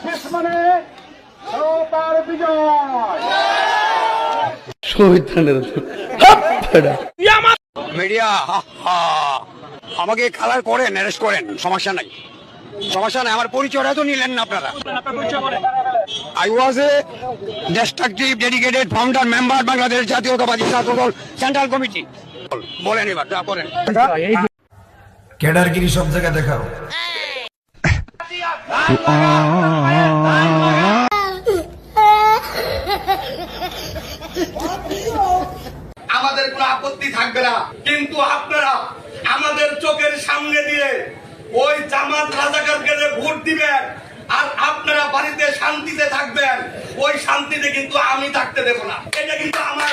শেষ মানে তার বিজয়। মিডিয়া আমাকে কালার করেন, অ্যারেস্ট করেন, সমস্যা নাই, সমস্যা নাই। আমার পরিচয়টা তো নিলেন না আপনারা। I was a destructive, dedicated founder member Bangladesh জাতীয়তাবাদী ছাত্র দল সেন্ট্রাল কমিটি। বলেন এবার যা করেন। ক্যাডারগিরি সব জায়গায় দেখাও। আমাদের কোনো আপত্তি থাকবে না, কিন্তু আপনারা আমাদের চোখের সামনে দিয়ে ওই জামাত রাজাকারকে ভোট দিবেন আর আপনারা বাড়িতে শান্তিতে থাকবেন, ওই শান্তিতে কিন্তু আমি থাকতে দেব না। এটা কিন্তু আমার